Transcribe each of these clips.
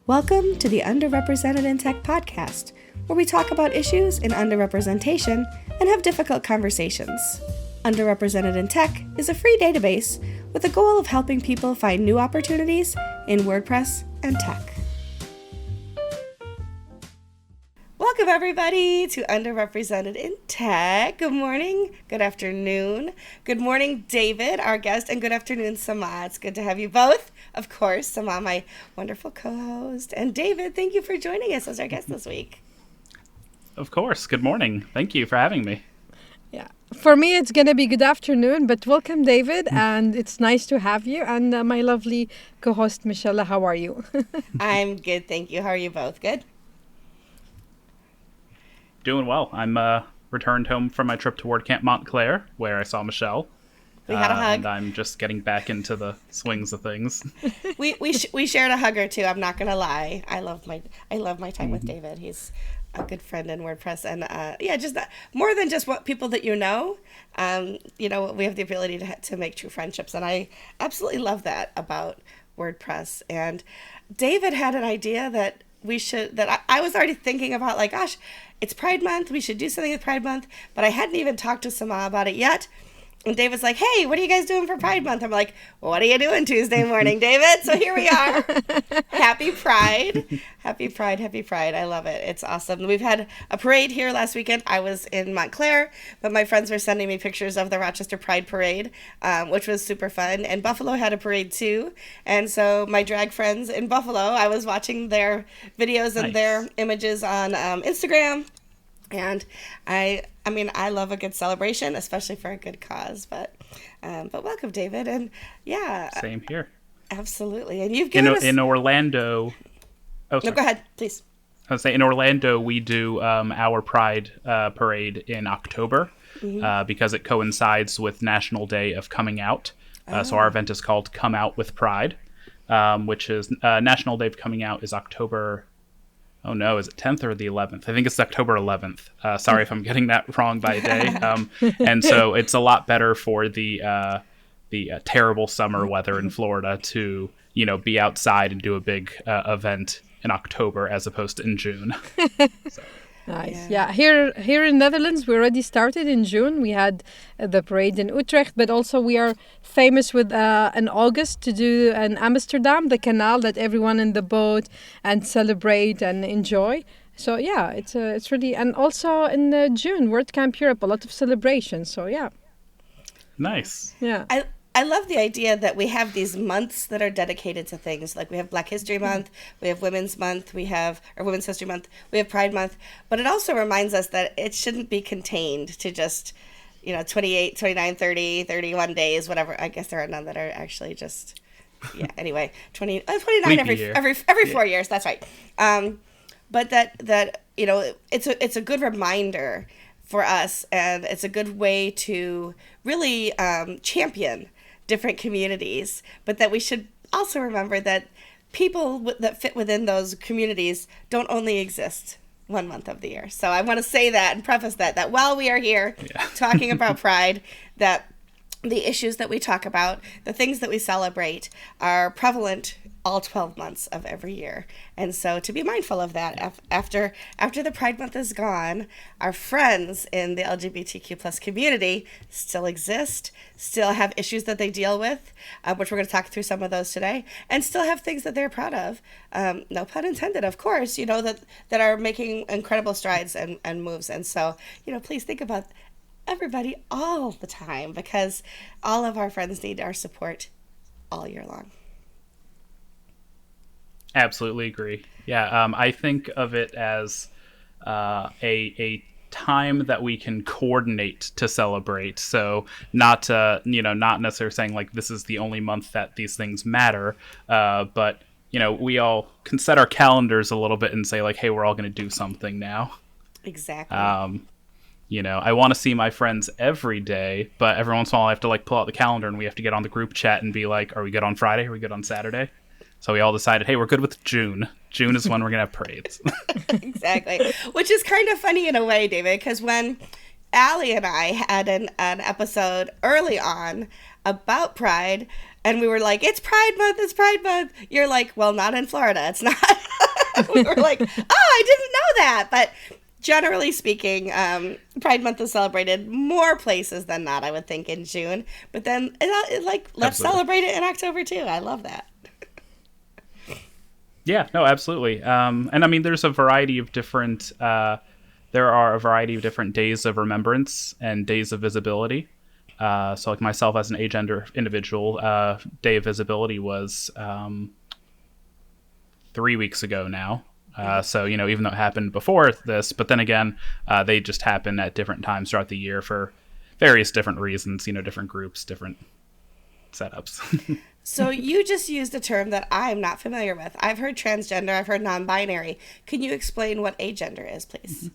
Welcome to the Underrepresented in Tech podcast, where we talk about issues in underrepresentation and have difficult conversations. Underrepresented in Tech is a free database with the goal of helping people find new opportunities in WordPress and tech. Welcome, everybody, to Underrepresented in Tech. Good morning, good afternoon. Good morning, David, our guest, and good afternoon, Samah. It's good to have you both. Of course, Samah, my wonderful co-host, and David, thank you for joining us as our guest this week. Of course. Good morning. Thank you for having me. Yeah. For me, it's going to be good afternoon, but welcome, David, and it's nice to have you. And my lovely co-host, Michelle, how are you? I'm good, thank you. How are you both? Good? Doing well. I'm returned home from my trip toward Camp Montclair, where I saw Michelle. We had a hug. And I'm just getting back into the swings of things. We shared a hug or two. I'm not gonna lie. I love my time with David. He's a good friend in WordPress, and just more than just what people that you know. We have the ability to make true friendships, and I absolutely love that about WordPress. And David had an idea that I was already thinking about, like, gosh, it's Pride Month. We should do something with Pride Month, but I hadn't even talked to Samah about it yet. And David's like, hey, what are you guys doing for Pride Month? I'm like, what are you doing Tuesday morning, David? So here we are. Happy Pride. Happy Pride. Happy Pride. I love it. It's awesome. We've had a parade here last weekend. I was in Montclair, but my friends were sending me pictures of the Rochester Pride Parade, which was super fun. And Buffalo had a parade too. And so my drag friends in Buffalo, I was watching their videos and their images on Instagram. And I love a good celebration, especially for a good cause. But welcome, David, and yeah, same here. Absolutely, and you've given us in Orlando. Oh, sorry. No, go ahead, please. I was saying in Orlando we do our Pride parade in October because it coincides with National Day of Coming Out. So our event is called Come Out with Pride, which is National Day of Coming Out is October. Oh no, is it 10th or the 11th? I think it's October 11th. Sorry if I'm getting that wrong by a day. And so it's a lot better for the terrible summer weather in Florida to, be outside and do a big event in October as opposed to in June. So. Nice. Yeah. Here in Netherlands, we already started in June. We had the parade in Utrecht, but also we are famous with in August to do in Amsterdam, the canal that everyone in the boat and celebrate and enjoy. So yeah, it's really, and also in June, WordCamp Europe, a lot of celebrations. So yeah. Nice. Yeah. I love the idea that we have these months that are dedicated to things. Like we have Black History Month, we have Women's Month, Women's History Month, we have Pride Month. But it also reminds us that it shouldn't be contained to just, 28, 29, 30, 31 days, whatever. I guess there are none that are actually just, anyway, 29 every 4 years. That's right. But that it's a good reminder for us, and it's a good way to really champion different communities, but that we should also remember that people that fit within those communities don't only exist 1 month of the year. So I want to say that and preface that while we are here talking about Pride, that the issues that we talk about, the things that we celebrate, are prevalent all 12 months of every year. And so to be mindful of that, after the Pride Month is gone, our friends in the LGBTQ plus community still exist, still have issues that they deal with, which we're going to talk through some of those today, and still have things that they're proud of. No pun intended, of course, that are making incredible strides and moves. And so, please think about everybody all the time, because all of our friends need our support all year long. Absolutely agree. Yeah, I think of it as a time that we can coordinate to celebrate. So not necessarily saying like this is the only month that these things matter, but we all can set our calendars a little bit and say like, hey, we're all going to do something now. Exactly. I want to see my friends every day, but every once in a while I have to like pull out the calendar and we have to get on the group chat and be like, are we good on Friday? Are we good on Saturday? So we all decided, hey, we're good with June. June is when we're going to have parades. Exactly. Which is kind of funny in a way, David, because when Allie and I had an episode early on about Pride, and we were like, it's Pride Month, you're like, well, not in Florida, it's not. We were like, oh, I didn't know that. But generally speaking, Pride Month is celebrated more places than not, I would think, in June. But then, let's celebrate it in October, too. I love that. Yeah, no, absolutely. And I mean, there's a variety of different, there are a variety of different days of remembrance and days of visibility. So like myself as an agender individual, Day of Visibility was 3 weeks ago now. So, even though it happened before this, but then again, they just happen at different times throughout the year for various different reasons, different groups, different setups. So you just used a term that I'm not familiar with. I've heard transgender, I've heard non-binary. Can you explain what agender is, please?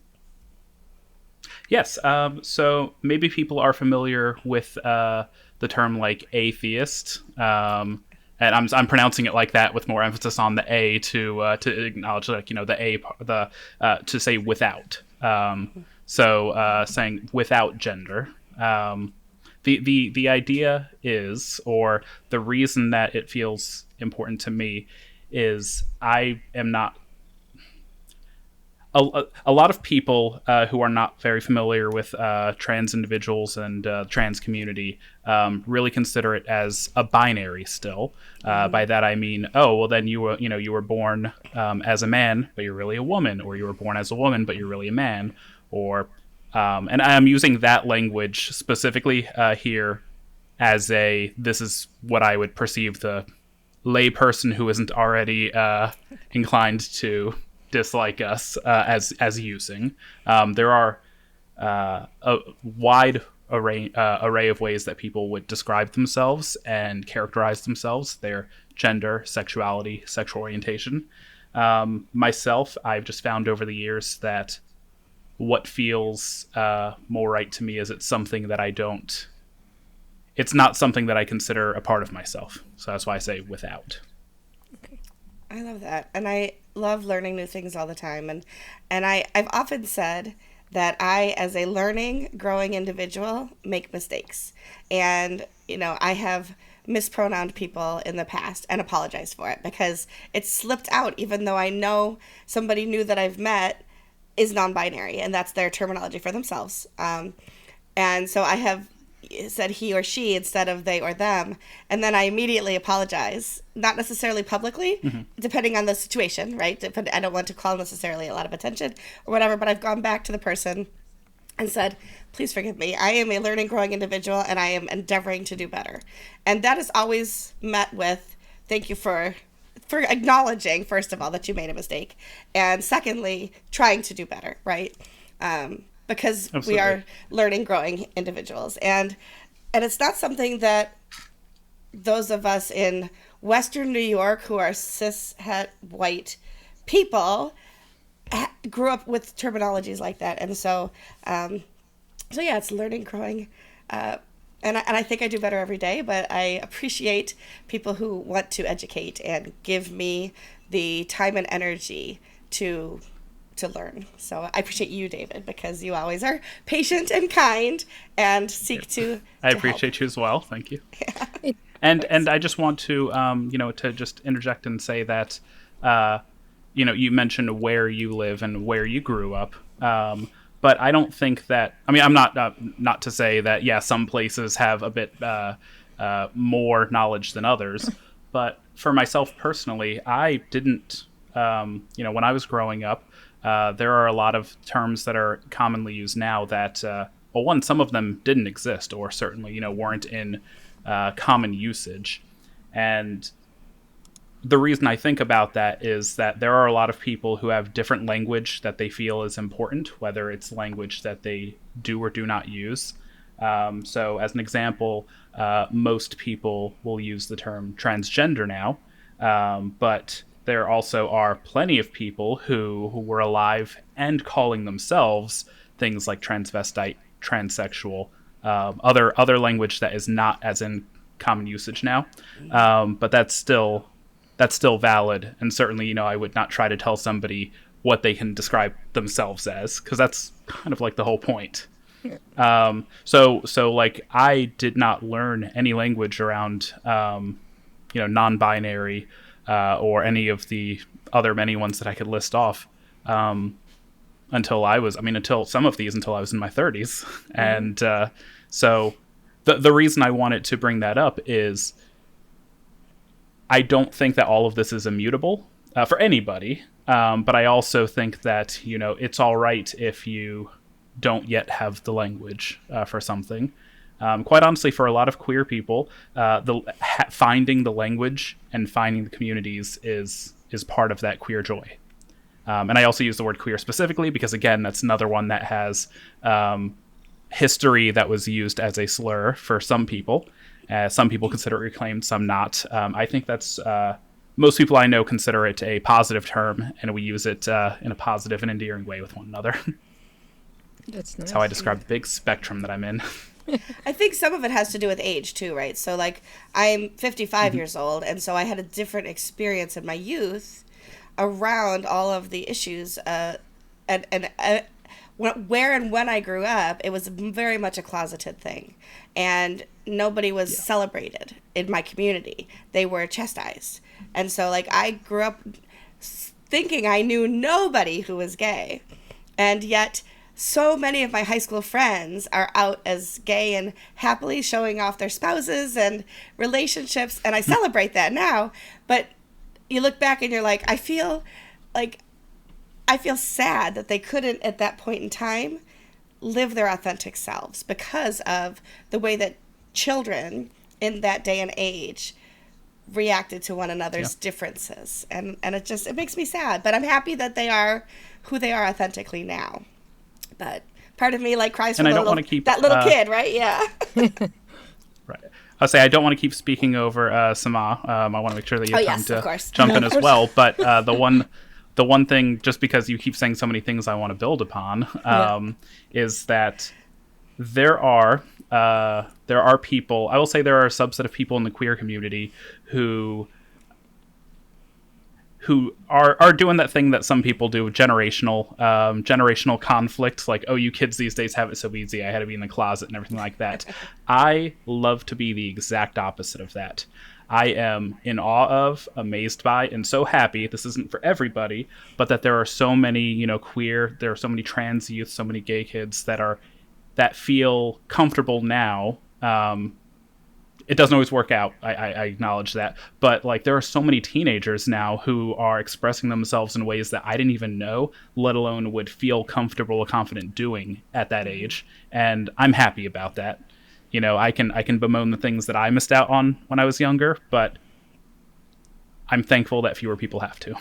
Yes. So maybe people are familiar with the term like atheist. And I'm pronouncing it like that with more emphasis on the A to acknowledge the A to say without. Saying without gender. The idea is, or the reason that it feels important to me is I am not. A lot of people who are not very familiar with trans individuals and trans community really consider it as a binary still. By that I mean, oh, well then you were born as a man, but you're really a woman, or you were born as a woman, but you're really a man, or and I'm using that language specifically here as this is what I would perceive the lay person who isn't already inclined to dislike us as using. There are a wide array of ways that people would describe themselves and characterize themselves, their gender, sexuality, sexual orientation. Myself, I've just found over the years that what feels more right to me is it's not something that I consider a part of myself. So that's why I say without. Okay. I love that. And I love learning new things all the time. And I've often said that I, as a learning, growing individual, make mistakes. And, I have mispronounced people in the past and apologized for it because it slipped out, even though I know somebody new that I've met is non-binary, and that's their terminology for themselves. And so I have said he or she instead of they or them, and then I immediately apologize, not necessarily publicly, depending on the situation, right? I don't want to call necessarily a lot of attention or whatever, but I've gone back to the person and said, please forgive me. I am a learning, growing individual, and I am endeavoring to do better. And that is always met with, thank you for acknowledging, first of all, that you made a mistake, and secondly, trying to do better, right? Because Absolutely. We are learning, growing individuals. And it's not something that those of us in Western New York who are cis het white people grew up with terminologies like that. And so yeah, it's learning, growing, and I think I do better every day, but I appreciate people who want to educate and give me the time and energy to learn. So I appreciate you, David, because you always are patient and kind and seek to I appreciate help. You as well. Thank you. Yeah. And I just want to to just interject and say that you mentioned where you live and where you grew up. But I don't think that. I mean, I'm not to say that. Yeah, some places have a bit more knowledge than others. But for myself personally, I didn't. When I was growing up, there are a lot of terms that are commonly used now that, some of them didn't exist, or certainly weren't in common usage, and the reason I think about that is that there are a lot of people who have different language that they feel is important, whether it's language that they do or do not use. So as an example, most people will use the term transgender now, but there also are plenty of people who were alive and calling themselves things like transvestite, transsexual, other language that is not as in common usage now. But that's still valid, and certainly I would not try to tell somebody what they can describe themselves as, because that's kind of like the whole point. So like I did not learn any language around non-binary or any of the other many ones that I could list off, until some of these until I was in my 30s. And so the reason I wanted to bring that up is I don't think that all of this is immutable for anybody. But I also think that, it's all right if you don't yet have the language for something. Quite honestly, for a lot of queer people, finding the language and finding the communities is part of that queer joy. And I also use the word queer specifically because, again, that's another one that has history that was used as a slur for some people. Some people consider it reclaimed, some not. I think that's... most people I know consider it a positive term, and we use it in a positive and endearing way with one another. That's nice. That's how I describe the big spectrum that I'm in. I think some of it has to do with age too, right? So like I'm 55 years old, and so I had a different experience in my youth around all of the issues where and when I grew up, it was very much a closeted thing, and nobody was celebrated in my community. They were chastised. And so like I grew up thinking I knew nobody who was gay, and yet so many of my high school friends are out as gay and happily showing off their spouses and relationships, and I celebrate that now. But you look back and you're like, I feel sad that they couldn't at that point in time live their authentic selves because of the way that children in that day and age reacted to one another's differences. And it makes me sad, but I'm happy that they are who they are authentically now. But part of me cries for that little kid, right? Yeah. Right. I'll say I don't want to keep speaking over Samah. I want to make sure that you have time to jump in as well. But the one thing, just because you keep saying so many things I want to build upon, is that there are people, I will say there are a subset of people in the queer community who are doing that thing that some people do, generational conflict, like, oh, you kids these days have it so easy, I had to be in the closet and everything like that. I love to be the exact opposite of that. I am in awe of, amazed by, and so happy, this isn't for everybody, but that there are so many, queer, there are so many trans youth, so many gay kids that feel comfortable now. It doesn't always work out, I acknowledge that, but there are so many teenagers now who are expressing themselves in ways that I didn't even know, let alone would feel comfortable or confident doing at that age, and I'm happy about that. I can bemoan the things that I missed out on when I was younger, but I'm thankful that fewer people have to.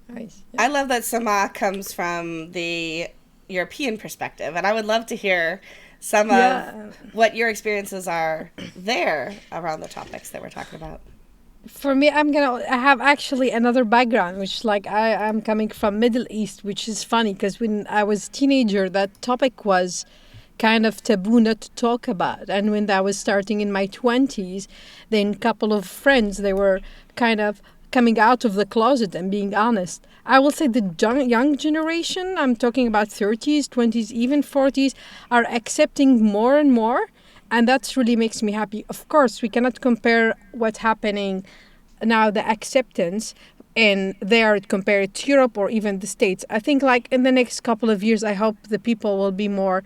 Nice. I love that Samah comes from the European perspective, and I would love to hear some of what your experiences are there around the topics that we're talking about. For me, I have actually another background, which I'm coming from Middle East, which is funny because when I was a teenager, that topic was kind of taboo not to talk about. And when I was starting in my 20s, then a couple of friends, they were kind of coming out of the closet and being honest. I will say the young generation, I'm talking about 30s, 20s, even 40s, are accepting more and more. And that really makes me happy. Of course, we cannot compare what's happening now, the acceptance, and there compared to Europe or even the States. I think in the next couple of years, I hope the people will be more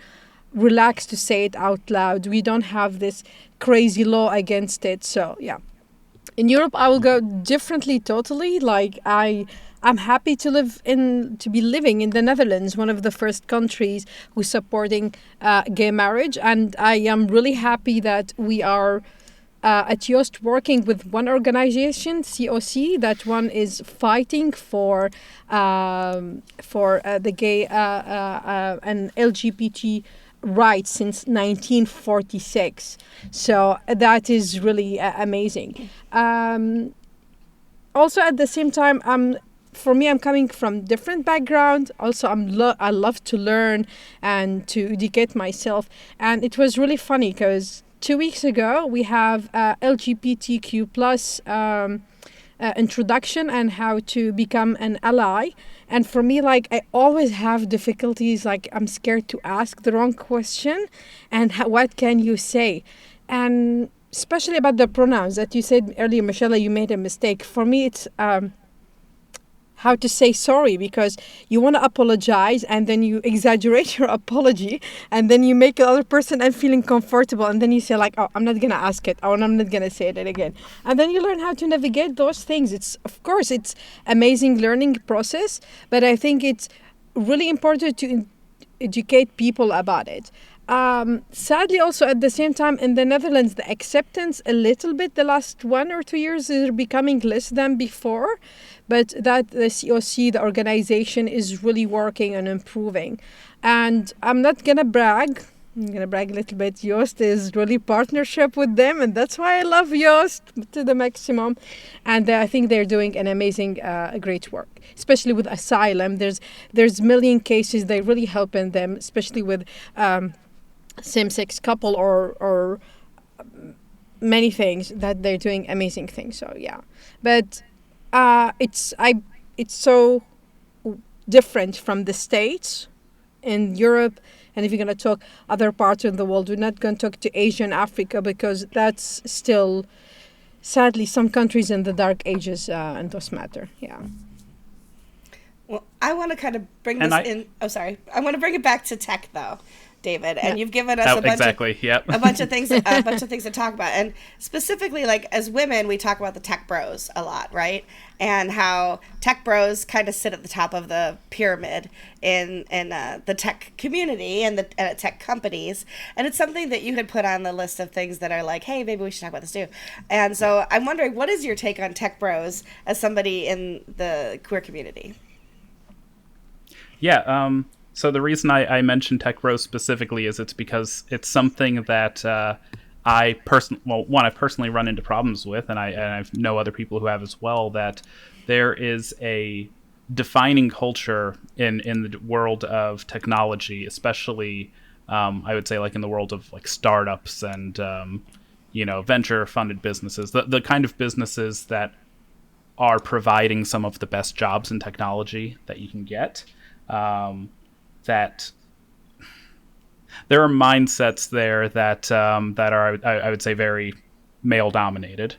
relaxed to say it out loud. We don't have this crazy law against it. So, yeah. In Europe, I will go differently totally. I'm happy to be living in the Netherlands, one of the first countries who's supporting gay marriage. And I am really happy that we are at Joost working with one organization, COC, that one is fighting for the gay and LGBT rights since 1946. So that is really amazing. Also, at the same time, for me, I'm coming from different background. Also, I love to learn and to educate myself. And it was really funny because 2 weeks ago, we have LGBTQ plus introduction and how to become an ally. And for me, I always have difficulties, I'm scared to ask the wrong question and what can you say? And especially about the pronouns that you said earlier, Michelle, you made a mistake. For me, it's how to say sorry, because you want to apologize and then you exaggerate your apology and then you make the other person feeling comfortable, and then you say like, oh, I'm not going to ask it, or I'm not going to say it again. And then you learn how to navigate those things. It's, of course, it's amazing learning process, but I think it's really important to educate people about it. Sadly, also at the same time in the Netherlands, the acceptance a little bit the last 1 or 2 years is becoming less than before, but that the COC, the organization, is really working and improving. And I'm not gonna brag. I'm gonna brag a little bit. Joost is really partnership with them, and that's why I love Joost to the maximum. And I think they're doing an amazing, great work, especially with asylum. There's million cases. They're really helping them, especially with same-sex couple or many things that they're doing amazing things. So yeah, but it's so different from the States in Europe. And if you're going to talk other parts of the world, we're not going to talk to Asia and Africa, because that's still, sadly, some countries in the dark ages and those matter. Yeah. Well, I want to kind of bring this in. Oh, sorry. I want to bring it back to tech, though, David. And you've given us a bunch of things, to talk about. And specifically, like as women, we talk about the tech bros a lot, right? And how tech bros kind of sit at the top of the pyramid in the tech community and the tech companies. And it's something that you had put on the list of things that are like, hey, maybe we should talk about this too. And so I'm wondering, what is your take on tech bros as somebody in the queer community? Yeah, so the reason I mentioned tech bros specifically is it's because it's something that I've personally run into problems with, and I know other people who have as well, that there is a defining culture in the world of technology, especially I would say like in the world of like startups and venture funded businesses, the kind of businesses that are providing some of the best jobs in technology that you can get. That there are mindsets there that are, I would say, very male dominated,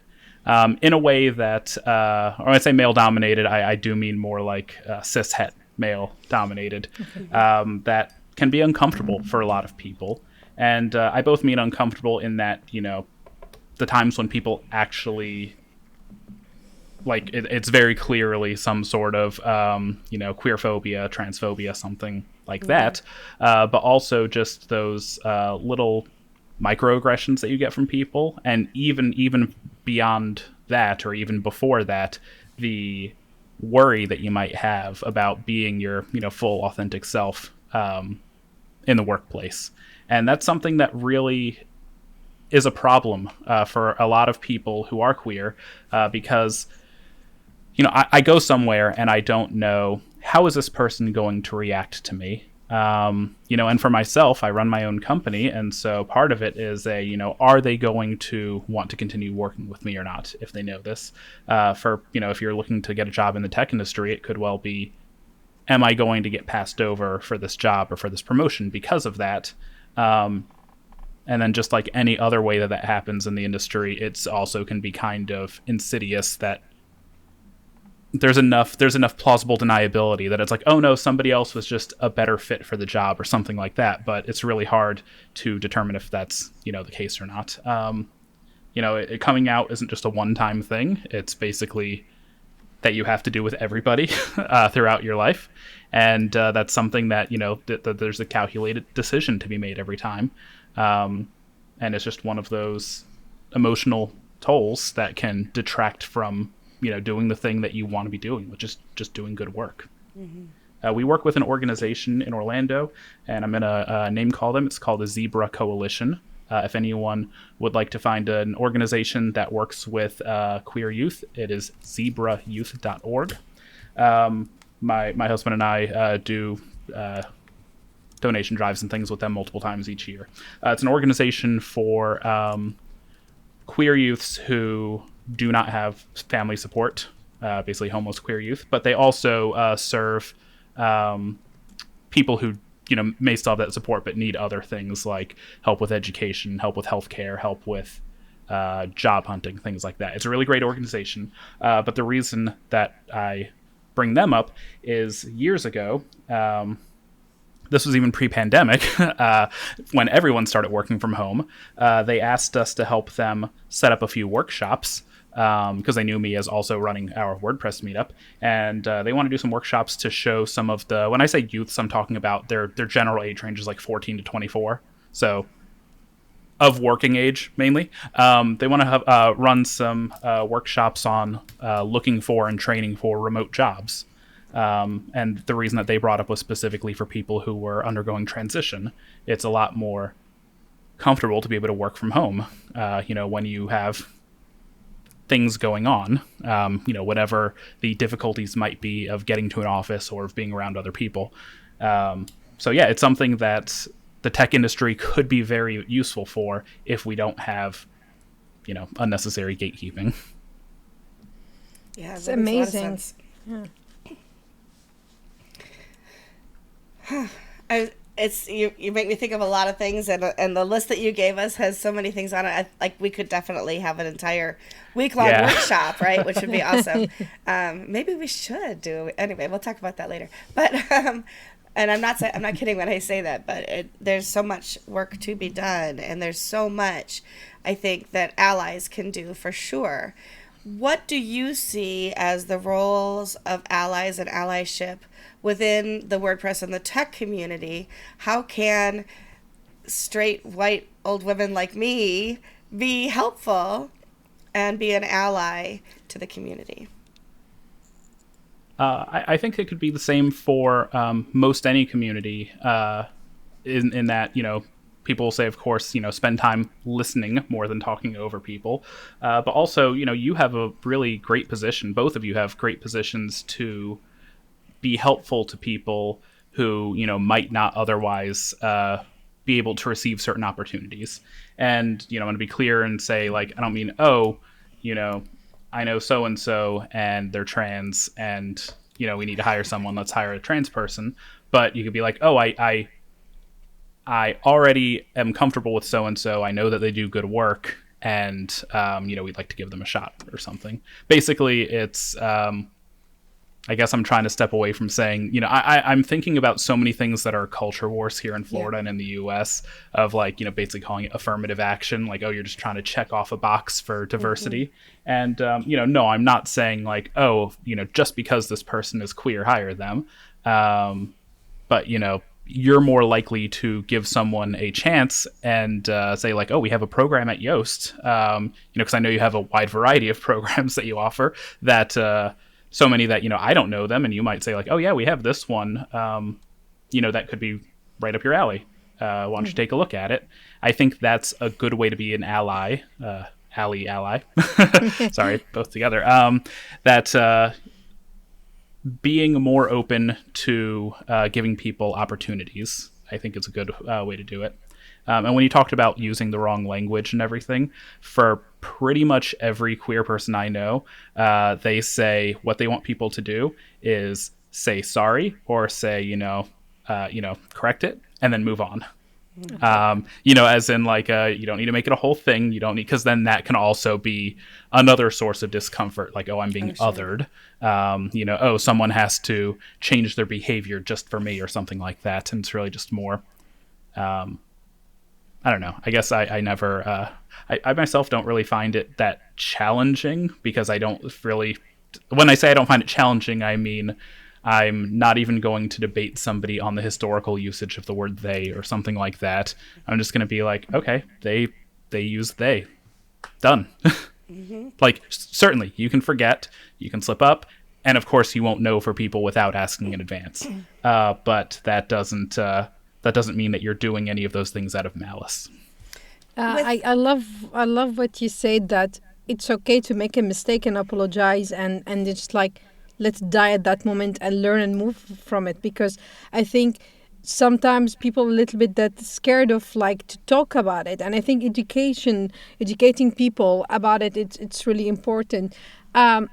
in a way that, or when I say male dominated, I do mean more like cis het male dominated, that can be uncomfortable for a lot of people. And I both mean uncomfortable in that, the times when people actually, like it's very clearly some sort of queerphobia, transphobia, something like that, but also just those little microaggressions that you get from people, and even beyond that, or even before that, the worry that you might have about being your full authentic self in the workplace. And that's something that really is a problem for a lot of people who are queer, because I go somewhere and I don't know, how is this person going to react to me? And for myself, I run my own company. And so part of it is are they going to want to continue working with me or not if they know this? If you're looking to get a job in the tech industry, it could well be, am I going to get passed over for this job or for this promotion because of that? And then just like any other way that happens in the industry, it's also can be kind of insidious that there's enough plausible deniability that it's like, oh no, somebody else was just a better fit for the job or something like that. But it's really hard to determine if that's, the case or not. Coming out isn't just a one-time thing. It's basically that you have to do with everybody throughout your life. And that's something that, that there's a calculated decision to be made every time. And it's just one of those emotional tolls that can detract from doing the thing that you want to be doing, which is just doing good work. Mm-hmm. We work with an organization in Orlando, and I'm going to name call them. It's called the Zebra Coalition. If anyone would like to find an organization that works with queer youth, it is zebrayouth.org. My husband and I do donation drives and things with them multiple times each year. It's an organization for queer youths who do not have family support, basically homeless queer youth, but they also serve people who may still have that support but need other things like help with education, help with healthcare, help with job hunting, things like that. It's a really great organization. But the reason that I bring them up is years ago, this was even pre-pandemic, when everyone started working from home, they asked us to help them set up a few workshops because they knew me as also running our WordPress meetup. And they want to do some workshops to show some of the, when I say youths, I'm talking about their general age range is like 14 to 24. So of working age, mainly. They want to run some workshops on looking for and training for remote jobs. And the reason that they brought up was specifically for people who were undergoing transition. It's a lot more comfortable to be able to work from home, when you have things going on, whatever the difficulties might be of getting to an office or of being around other people. So yeah, it's something that the tech industry could be very useful for if we don't have, unnecessary gatekeeping. Yeah, It's that makes a lot of amazing. sense. Yeah. You make me think of a lot of things, and the list that you gave us has so many things on it. We could definitely have an entire week-long workshop, right? Which would be awesome. Maybe we should do anyway. We'll talk about that later. But and I'm not kidding when I say that. But there's so much work to be done, and there's so much I think that allies can do for sure. What do you see as the roles of allies and allyship within the WordPress and the tech community? How can straight white old women like me be helpful and be an ally to the community? I think it could be the same for most any community in that, people say, of course, spend time listening more than talking over people. But also, you have a really great position. Both of you have great positions to be helpful to people who, might not otherwise be able to receive certain opportunities. And, I'm going to be clear and say, I don't mean, I know so-and-so and they're trans and, we need to hire someone, let's hire a trans person. But you could be like, oh, I already am comfortable with so-and-so. I know that they do good work and, we'd like to give them a shot or something. Basically, it's, I guess I'm trying to step away from saying, I'm thinking about so many things that are culture wars here in Florida and in the U.S. of basically calling it affirmative action. You're just trying to check off a box for diversity. Mm-hmm. And, no, I'm not saying just because this person is queer, hire them. But, you're more likely to give someone a chance and say we have a program at Yoast, because I know you have a wide variety of programs that you offer that so many that, I don't know them. And you might say oh, yeah, we have this one, that could be right up your alley. Why don't you take a look at it? I think that's a good way to be an ally, ally. Sorry, both together. That being more open to giving people opportunities, I think is a good way to do it. And when you talked about using the wrong language and everything, for pretty much every queer person I know, they say what they want people to do is say sorry or say, correct it and then move on. As in you don't need to make it a whole thing. You don't need, because then that can also be another source of discomfort. I'm being othered. Someone has to change their behavior just for me or something like that. And it's really just more, I don't know. I guess I never, I myself don't really find it that challenging because I don't really, when I say I don't find it challenging, I mean, I'm not even going to debate somebody on the historical usage of the word they or something like that. I'm just going to be okay, they use they. Done. Mm-hmm. Certainly, you can forget, you can slip up, and of course you won't know for people without asking in advance. But that doesn't mean that you're doing any of those things out of malice. I love what you said, that it's okay to make a mistake and apologize and it's let's die at that moment and learn and move from it, because I think sometimes people a little bit that scared of to talk about it, and I think educating people about it, it's really important. I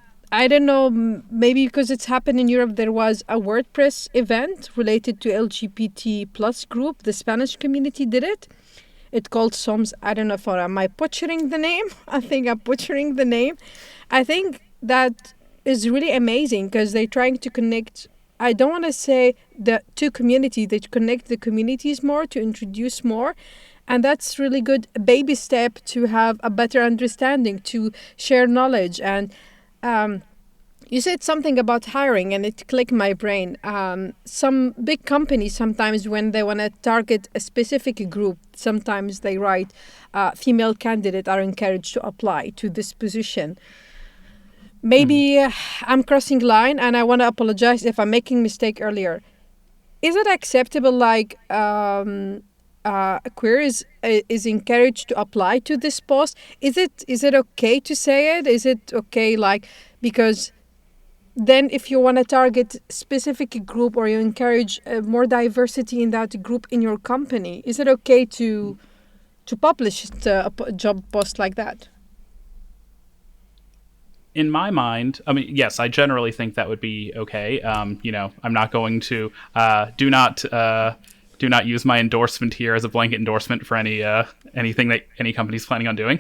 don't know, maybe because it's happened in Europe, there was a WordPress event related to LGBT plus group. The Spanish community did it. It's called SOMS. I don't know if am I butchering the name. I think I'm butchering the name. I think that is really amazing because they're trying to connect. I don't want to say the two communities. They connect the communities more to introduce more. And that's really good baby step to have a better understanding, to share knowledge. And you said something about hiring, and it clicked my brain. Some big companies sometimes, when they want to target a specific group, sometimes they write, female candidates are encouraged to apply to this position. Maybe I'm crossing line, and I want to apologize if I'm making mistake earlier. Is it acceptable, like queer is encouraged to apply to this post? Is it okay to say it? Is it okay, like, because then if you want to target specific group or you encourage more diversity in that group in your company, is it okay to publish a job post like that? In my mind, I mean, yes, I generally think that would be okay. I'm not going to do not use my endorsement here as a blanket endorsement for anything that any company's planning on doing.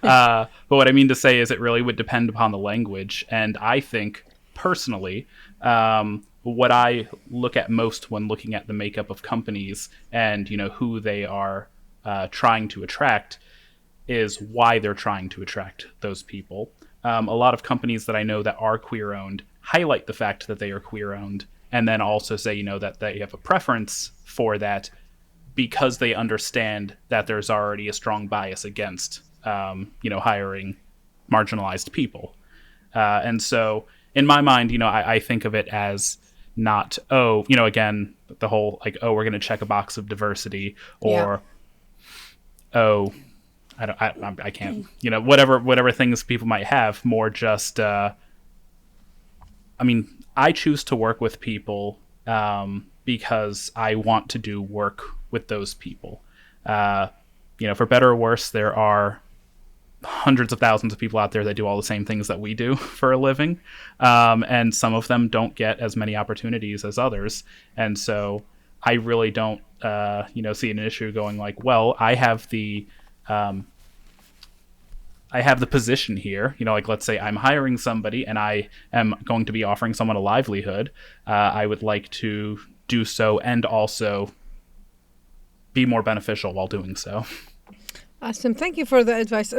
But what I mean to say is it really would depend upon the language. And I think, personally, what I look at most when looking at the makeup of companies and, who they are trying to attract is why they're trying to attract those people. A lot of companies that I know that are queer-owned highlight the fact that they are queer-owned and then also say, that they have a preference for that because they understand that there's already a strong bias against, hiring marginalized people. And so in my mind, I think of it as not, again, the whole, like, we're going to check a box of diversity or, I can't, whatever things people might have, more just, I choose to work with people because I want to do work with those people. For better or worse, there are hundreds of thousands of people out there that do all the same things that we do for a living. And some of them don't get as many opportunities as others. And so I really don't, see an issue going like, well, I have the position here, like, let's say I'm hiring somebody and I am going to be offering someone a livelihood. I would like to do so and also be more beneficial while doing so. Awesome. Thank you for the advice.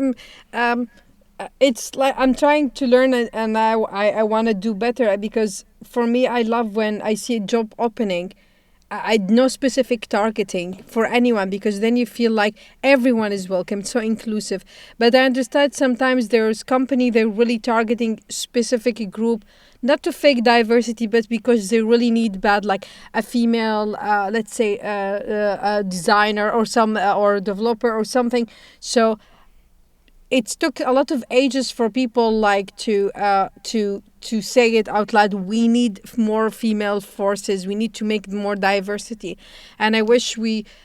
It's like I'm trying to learn and I want to do better because for me, I love when I see a job opening. I no specific targeting for anyone because then you feel like everyone is welcome, so inclusive. But I understand sometimes there's company they're really targeting specific group, not to fake diversity, but because they really need bad, like a female, let's say a designer or some or developer or something. So it took a lot of ages for people like to say it out loud. We need more female forces. We need to make more diversity. And I wish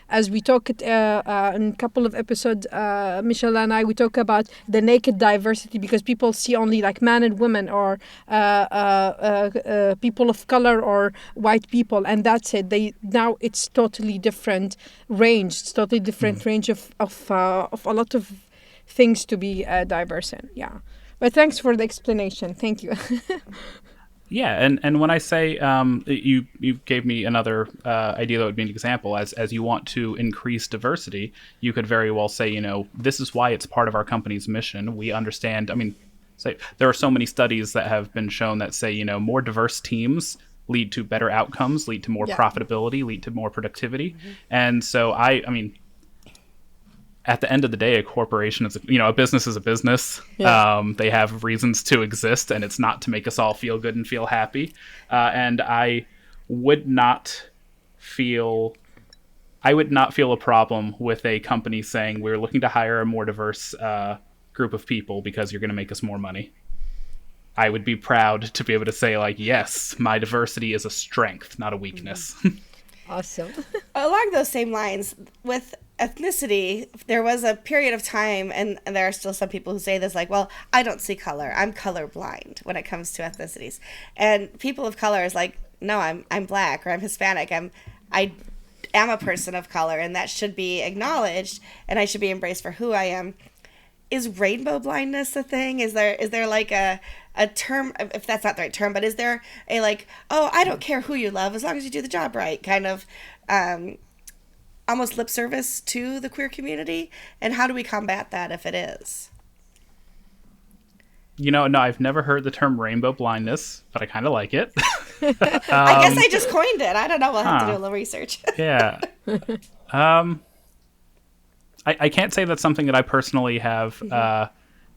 as we talked in a couple of episodes, Michelle and I, we talk about the naked diversity because people see only like men and women or people of color or white people, and that's it. Now it's totally different range. It's totally different range of a lot of things to be diverse in. Yeah. But thanks for the explanation. Thank you. Yeah, and when I say you gave me another idea that would be an example, as you want to increase diversity, you could very well say, this is why it's part of our company's mission. We understand. Say there are so many studies that have been shown that say, more diverse teams lead to better outcomes, lead to more profitability, lead to more productivity, and so at the end of the day, a corporation is, a business is a business. Yeah. They have reasons to exist, and it's not to make us all feel good and feel happy. And I would not feel a problem with a company saying we're looking to hire a more diverse group of people because you're going to make us more money. I would be proud to be able to say, like, yes, my diversity is a strength, not a weakness. Awesome. Along those same lines, with ethnicity, there was a period of time, and there are still some people who say this, like, well, I don't see color. I'm colorblind when it comes to ethnicities. And people of color is like, no, I'm black or I'm Hispanic. am a person of color, and that should be acknowledged, and I should be embraced for who I am. Is rainbow blindness a thing? Is there like a term, if that's not the right term, but is there a like, oh, I don't care who you love as long as you do the job right, kind of almost lip service to the queer community? And how do we combat that if it is? No, I've never heard the term rainbow blindness, but I kind of like it. I guess I just coined it. I don't know. We'll have to do a little research. Yeah. I can't say that's something that I personally have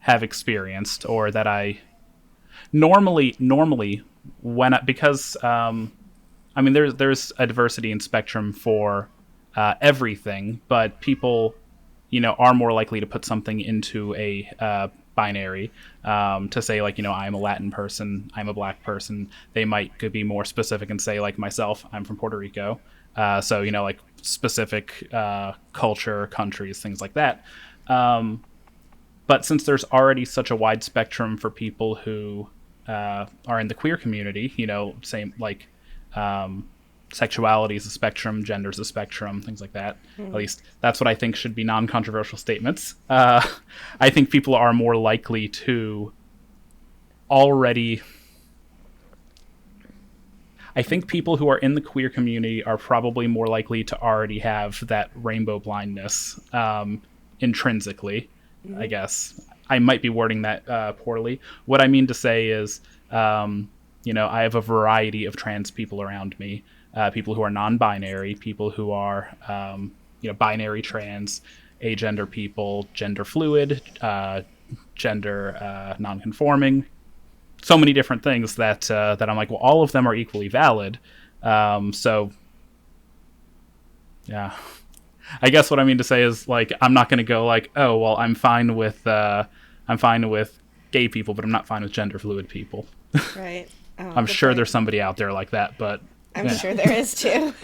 experienced, or that I normally because there's a diversity in spectrum for everything, but people are more likely to put something into a binary, to say like, I'm a Latin person, I'm a Black person. They could be more specific and say, like myself, I'm from Puerto Rico. So, like specific culture, countries, things like that. But since there's already such a wide spectrum for people who are in the queer community, same like sexuality is a spectrum, gender is a spectrum, things like that. At least that's what I think should be non-controversial statements. I think people are more likely to already... I think people who are in the queer community are probably more likely to already have that rainbow blindness intrinsically, I guess. I might be wording that poorly. What I mean to say is, I have a variety of trans people around me, people who are non-binary, people who are, binary trans, agender people, gender fluid, gender non-conforming. So many different things that I'm like, well, all of them are equally valid. So, yeah, I guess what I mean to say is, like, I'm not going to go like, oh, well, I'm fine with gay people, but I'm not fine with gender fluid people. Right. Oh, I'm sure there's somebody out there like that, but I'm sure there is too.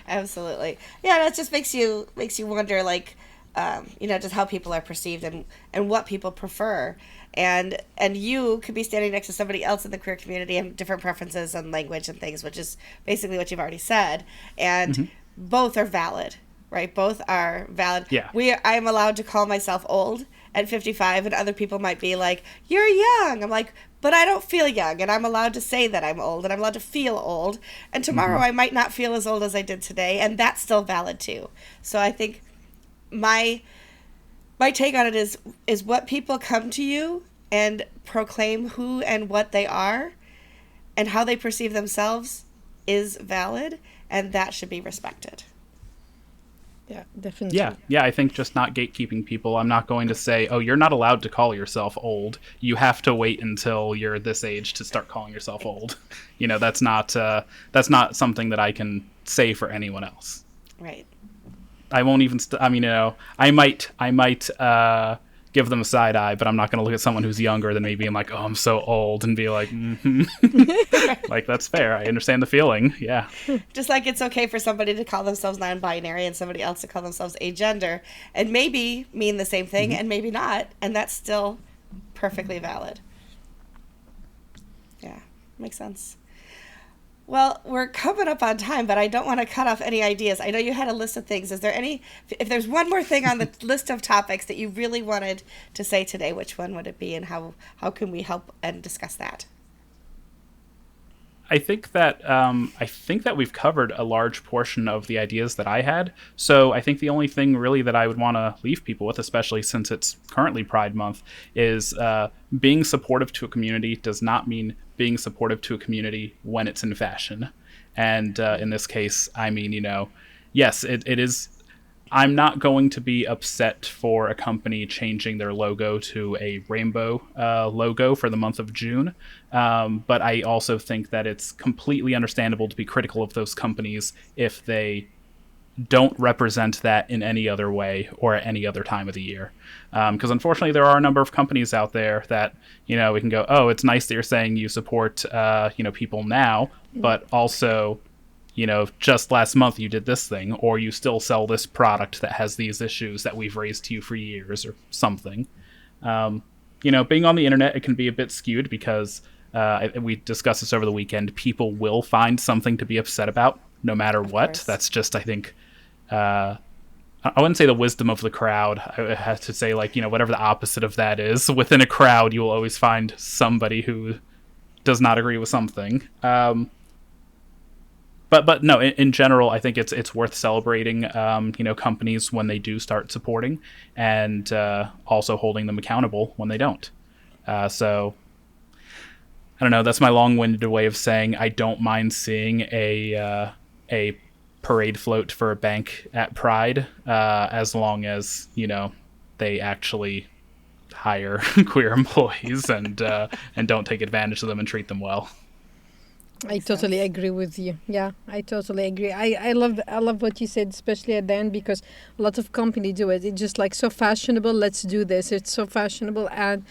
Absolutely. Yeah, that just makes you wonder, like, just how people are perceived and what people prefer. And you could be standing next to somebody else in the queer community and different preferences and language and things, which is basically what you've already said. And both are valid, right? Both are valid. Yeah. I'm allowed to call myself old at 55, and other people might be like, you're young. I'm like, but I don't feel young, and I'm allowed to say that I'm old, and I'm allowed to feel old. And tomorrow I might not feel as old as I did today, and that's still valid too. So I think my take on it is what people come to you and proclaim who and what they are and how they perceive themselves is valid, and that should be respected. Yeah, definitely. Yeah, I think just not gatekeeping people. I'm not going to say, oh, you're not allowed to call yourself old. You have to wait until you're this age to start calling yourself old. That's not something that I can say for anyone else. Right. I won't even. I might give them a side eye, but I'm not going to look at someone who's younger than me, being like, "Oh, I'm so old," and be like, like, that's fair. I understand the feeling. Yeah. Just like it's okay for somebody to call themselves non-binary and somebody else to call themselves agender, and maybe mean the same thing, and maybe not, and that's still perfectly valid. Yeah, makes sense. Well, we're coming up on time, but I don't want to cut off any ideas. I know you had a list of things. Is there if there's one more thing on the list of topics that you really wanted to say today, which one would it be, and how can we help and discuss that? I think that we've covered a large portion of the ideas that I had. So I think the only thing really that I would want to leave people with, especially since it's currently Pride Month, is being supportive to a community does not mean being supportive to a community when it's in fashion. And in this case, I mean, yes, it is. I'm not going to be upset for a company changing their logo to a rainbow logo for the month of June. But I also think that it's completely understandable to be critical of those companies if they don't represent that in any other way or at any other time of the year. Because unfortunately, there are a number of companies out there that, we can go, oh, it's nice that you're saying you support, people now, but also, just last month you did this thing, or you still sell this product that has these issues that we've raised to you for years or something. Being on the internet, it can be a bit skewed because we discussed this over the weekend. People will find something to be upset about no matter what. course. That's just, I think, I wouldn't say the wisdom of the crowd. I would have to say, like, whatever the opposite of that is. Within a crowd, you will always find somebody who does not agree with something. But no, in general, I think it's worth celebrating, companies when they do start supporting, and also holding them accountable when they don't. So I don't know. That's my long-winded way of saying I don't mind seeing a parade float for a bank at Pride, as long as they actually hire queer employees and don't take advantage of them and treat them well. I totally agree with you. Yeah, I totally agree. I love what you said, especially at the end, because a lot of companies do it. It's just like so fashionable. Let's do this. It's so fashionable, and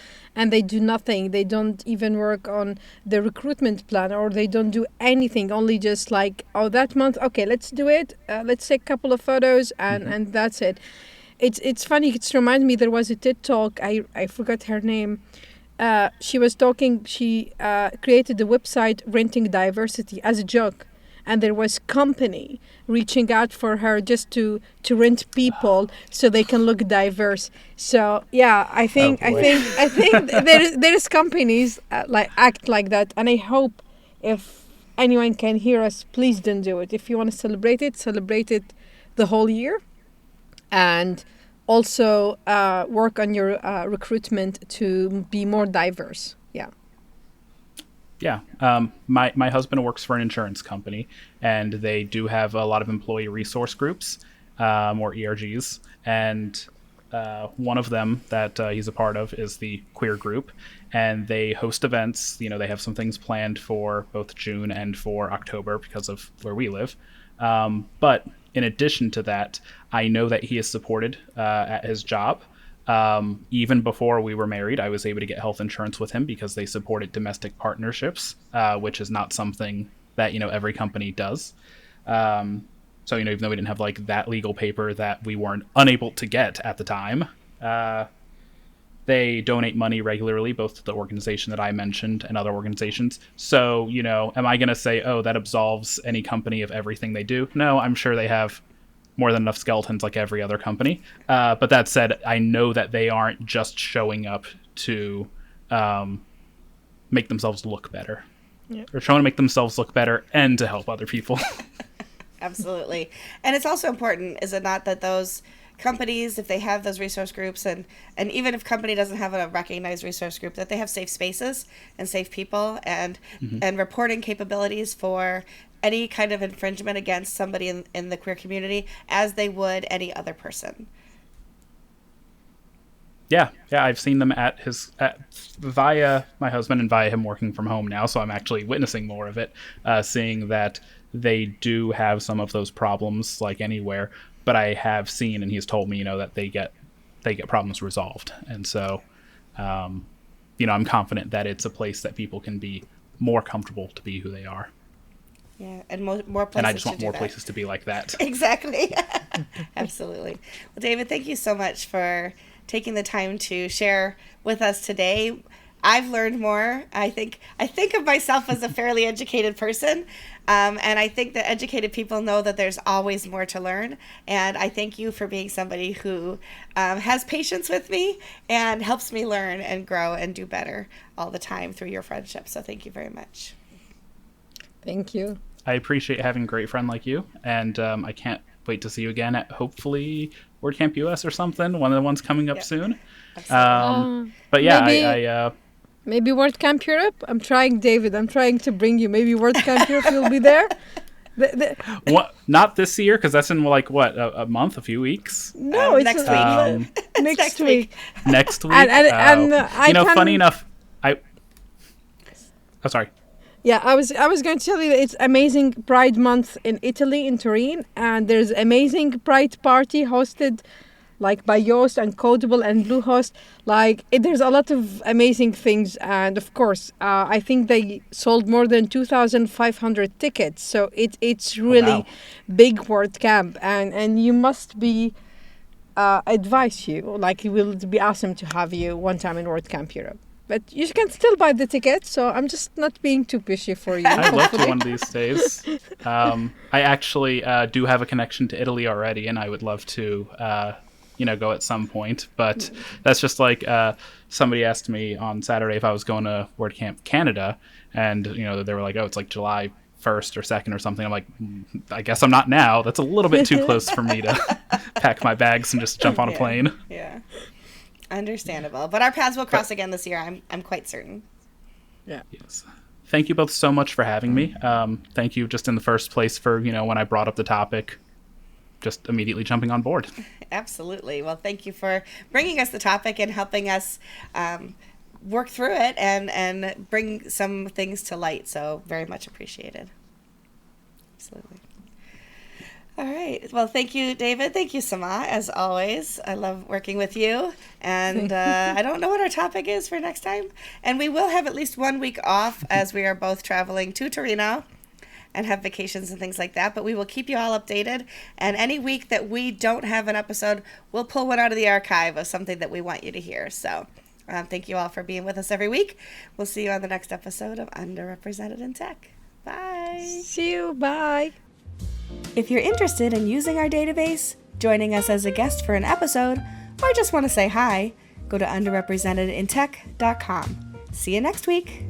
they do nothing. They don't even work on the recruitment plan, or they don't do anything. Only just like, oh, that month, okay, let's do it. Let's take a couple of photos, and that's it. It's funny. It's remind me, there was a TED talk. I forgot her name. She was talking, she created the website Renting Diversity as a joke. And there was company reaching out for her just to rent people so they can look diverse. So yeah, I think there is companies like act like that. And I hope if anyone can hear us, please don't do it. If you want to celebrate it the whole year. And also work on your recruitment to be more diverse. Yeah. My husband works for an insurance company, and they do have a lot of employee resource groups, or ERGs. And one of them that he's a part of is the queer group, and they host events. They have some things planned for both June and for October because of where we live. But in addition to that, I know that he is supported at his job. Even before we were married, I was able to get health insurance with him because they supported domestic partnerships, which is not something that, every company does. So, even though we didn't have like that legal paper that we weren't unable to get at the time, they donate money regularly, both to the organization that I mentioned and other organizations. So, am I going to say, oh, that absolves any company of everything they do? No, I'm sure they have more than enough skeletons like every other company. But that said, I know that they aren't just showing up to make themselves look better. Yeah. They're trying to make themselves look better and to help other people. Absolutely. And it's also important, is it not, that those companies, if they have those resource groups, and even if company doesn't have a recognized resource group, that they have safe spaces and safe people and reporting capabilities for any kind of infringement against somebody in the queer community, as they would any other person. Yeah, I've seen them via my husband and via him working from home now, so I'm actually witnessing more of it, seeing that they do have some of those problems like anywhere, but I have seen, and he's told me, that they get problems resolved. And so, I'm confident that it's a place that people can be more comfortable to be who they are. Yeah, and more places. And I just want more places to be like that. Exactly. Absolutely. Well, David, thank you so much for taking the time to share with us today. I've learned more. I think of myself as a fairly educated person, and I think that educated people know that there's always more to learn. And I thank you for being somebody who has patience with me and helps me learn and grow and do better all the time through your friendship. So thank you very much. Thank you. I appreciate having a great friend like you, and I can't wait to see you again at hopefully WordCamp US or something, one of the ones coming up soon. But yeah, maybe WordCamp Europe. I'm trying to bring you. Maybe WordCamp Europe will be there. What? Not this year, because that's in a month, a few weeks. No, it's next week. Next week. Next week. And funny enough, sorry. Yeah, I was going to tell you that it's amazing Pride Month in Italy, in Turin, and there's amazing Pride party hosted like by Yoast and Codable and Bluehost. There's a lot of amazing things, and of course, I think they sold more than 2,500 tickets. So it's really big WordCamp, and you must be advise you, it will be awesome to have you one time in WordCamp Europe. But you can still buy the ticket, so I'm just not being too pushy for you. I'd love to one of these days. I actually do have a connection to Italy already, and I would love to, go at some point. But that's just like somebody asked me on Saturday if I was going to Word Camp Canada, and they were like, "Oh, it's like July 1st or 2nd or something." I'm like, I guess I'm not now. That's a little bit too close for me to pack my bags and just jump on a plane. Yeah. Understandable. But our paths will cross again this year. I'm quite certain. Yeah. Yes. Thank you both so much for having me. Thank you just in the first place for, when I brought up the topic, just immediately jumping on board. Absolutely. Well, thank you for bringing us the topic and helping us work through it and bring some things to light. So very much appreciated. Absolutely. All right. Well, thank you, David. Thank you, Samah, as always. I love working with you. And I don't know what our topic is for next time. And we will have at least 1 week off as we are both traveling to Torino and have vacations and things like that. But we will keep you all updated. And any week that we don't have an episode, we'll pull one out of the archive of something that we want you to hear. So thank you all for being with us every week. We'll see you on the next episode of Underrepresented in Tech. Bye. See you. Bye. If you're interested in using our database, joining us as a guest for an episode, or just want to say hi, go to underrepresentedintech.com. See you next week.